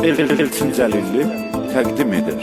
Elçin Cəlilli təqdim edir.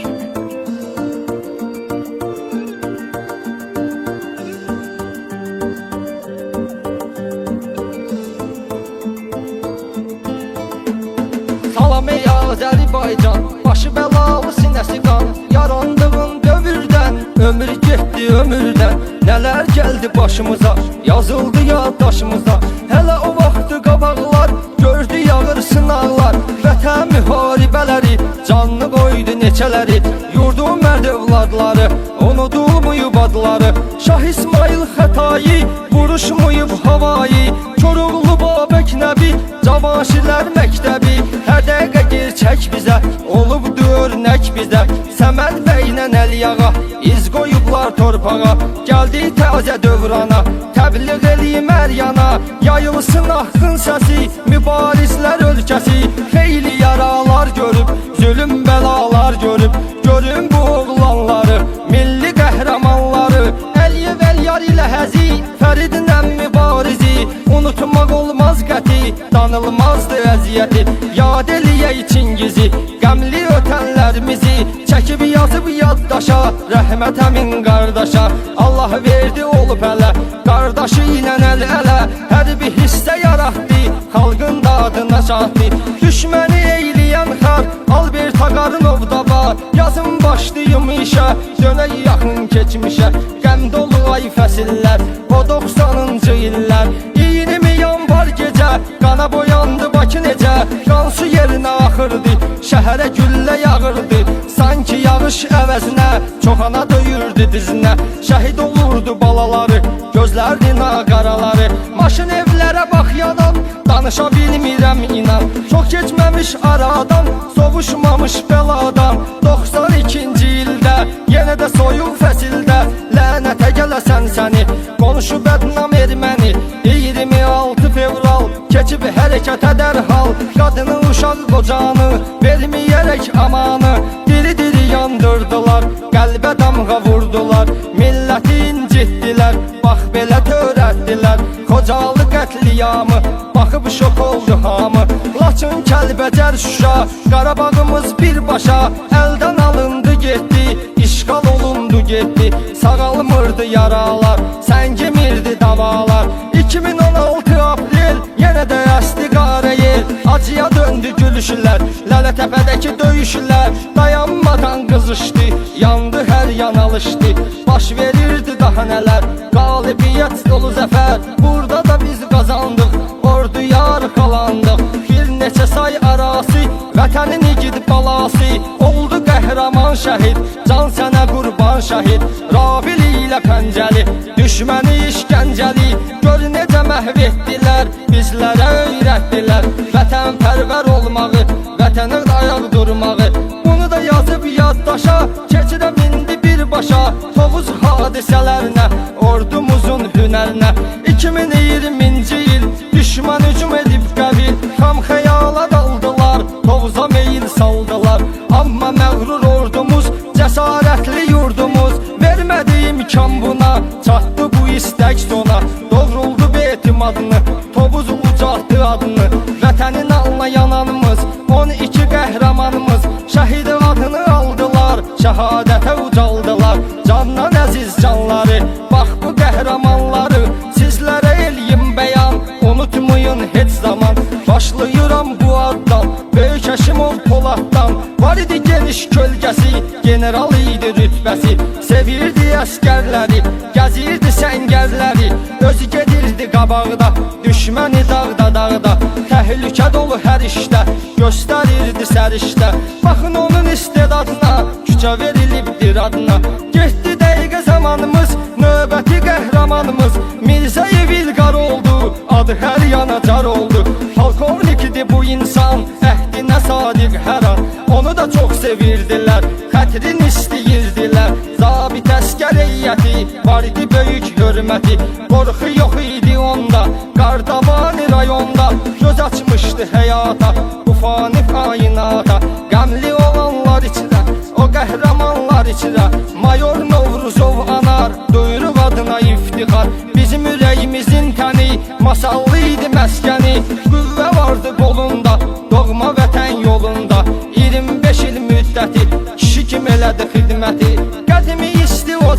Salam ey Azərbaycan, başı bəlalı sinəsi qan, yarandığın dövrdən, ömür getdi ömürdən. Nələr gəldi başımıza, yazıldı yaddaşımıza. Hələ o vaxtı qabaqlar, gördü yağır sınaqlar. Vətən müharibələri, canlı qoydu neçələri. Yurdu mərd övladları, unudulmuyub adları. Şah İsmail Xətai, vuruşmuyub havayı. Koroğlu Babək Nəbi, Cavanşirlər məktəbi. Hər dəqiqə gerçək bizə, olubdu örnək bizə. Səməd bəylə Əliyağa, iz qoyublar torpağa. Gəldi təzə dövrana, təbliğ eləyim hər yana. Yayılsın haqqın səsi, mübarizlər ölkəsi. Xeyli yaralar görüb, zülüm bəlalar görüb. Görün bu oğlanları, milli qəhrəmanları. Əliyev Əliyar ilə həzi, Fəridlə mübarizi. Unutmaq olmaz qəti, danılmazdı əziyyəti. Yad eləyək Çingizi, qəmli ötənlərimizi. Çəkib yazıb yaddaşa, rəhmət həmin qardaşa. Allah verdi olub hələ, qardaşı ilə əl-ələ. Hər bir hissə yaratdı, xalqın dadına çatdı. Düşməni eyləyən xar, Albert Ağarınov da var. Yazın başlayım işə, dönək yaxın keçmişə. Qəm dolu ay fəsillər, o 90-cı illər. 20 yanvar gecə, qana boyandı Bakı necə. Qan su yerinə axırdı, şəhərə güllə yağırdı. Sanki yağış əvəzinə, çox ana döyürdü dizinə. Şəhid olurdu balaları, gözlərinin qaraları. Maşın evlərə bax yanan, danışa bilmirəm inan. Çox keçməmiş aradan, sovuşmamış bəladan. 92-ci ildə, yenə də soyuq fəsildə. Lənətə gələsən səni, qonşu bədnam erməni. 26 fevral, keçib hərəkətə dərhal. Qadını, uşaq, qocanı, verməyərək amanı. Diri-diri yandırdılar, qəlbə damğa vurdular. Milləti incitdilər, bax belə törətdilər. Xocalı qətliyamı, baxıb şok oldu hamı. Laçın, Kəlbəcər, Şuşa, Qarabağımız birbaşa. Əldən alındı getdi, işğal olundu getdi. Sağalmırdı yaralar, səngimirdi davalar. 2016 aprel, yenə də əsdi qara yel. Acıya döndü gülüşlər, Lələtəpədəki döyüşlər. Dayanmadan qızışdı, yandı hər yan alışdı. Baş verirdi daha nələr, qalibiyyət dolu zəfər. Burada da biz qazandıq, orduya arxalandıq. Bir neçə say arası, vətənin igid balası. Oldu qəhrəman şəhid, can sənə qurban şəhid. Rabil ilə Pəncəli, düşməni işgəncəli. Gör necə məhv etdilər, bizlərə öyrətdilər. Vətənpərvər olmağı, vətənə ayaq durmağı. Bunu da yazıb yaddaşa, keçirə mindi birbaşa. Tovuz hadisələrinə, ordumuzun hünərinə. 2020-ci il, düşman hücum edib qəbil. Xam xəyala daldılar, Tovuza meyil saldılar. Amma məğrur ordumuz, cəsarətli yurdumuz. Vermədi imkan buna, çatdı bu istək sona. Doğruldu betimadını, Tovuz ucaltdı adını. Vətənin alına yananımız, 12 qəhrəmanımız. Şəhid adını aldılar, şəhadətə ucaldılar. Candan əziz canları, bax bu qəhrəmanları. Sizlərə eləyim bəyan, unutmayın heç zaman. Başlayıram bu addan, Böyük Həşimov Poladdan. Var idi geniş kölgəsi, general idi rütbəsi. Sevirdi əskərləri, gəzirdi səngərləri. Özü gedirdi qabaqda, düşməni dağda dağda. Təhlükə dolu hər işdə, göstərirdi sərişdə. Baxın onun istedadına, küçə verilibdir adına. Getdi dəqiqə zamanımız, növbəti qəhrəmanımız. Mirzəyev İlqar oldu, adı hər yana car oldu. Polkovnikdir bu insan, əhdinə sadiq hər an. Onu da çox sevirdilər, xətrin istəyirdilər. Zabit əskər heyəti, var idi böyük hörməti. Qorxu yox idi onda, Qardavani rayonda. Göz açmışdı həyata, bu fani kainata. Qəmli olanlar içrə, o qəhrəmanlar içrə. Mayor Novruzov anar, duyuruq adına iftixar. Bizim ürəyimizin təni, masallı idi məskəni. Qüvvə vardı qolunda, doğma vətən yolunda.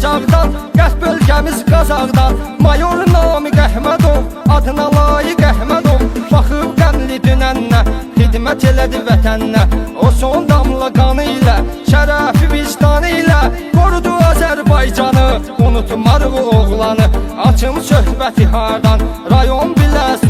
ocaqdan, qət bölgəmiz Qazaqdan. Mayor Namiq Əhmədov, adına layiq Əhmədov, baxıb qəmli dünənnə, xidmət elədi vətənnə. O son damla qanı ilə, şərəfi vicdanı ilə qorudu Azərbaycanı, unutmarıq o oğlanı. Açım söhbəti hardan, rayon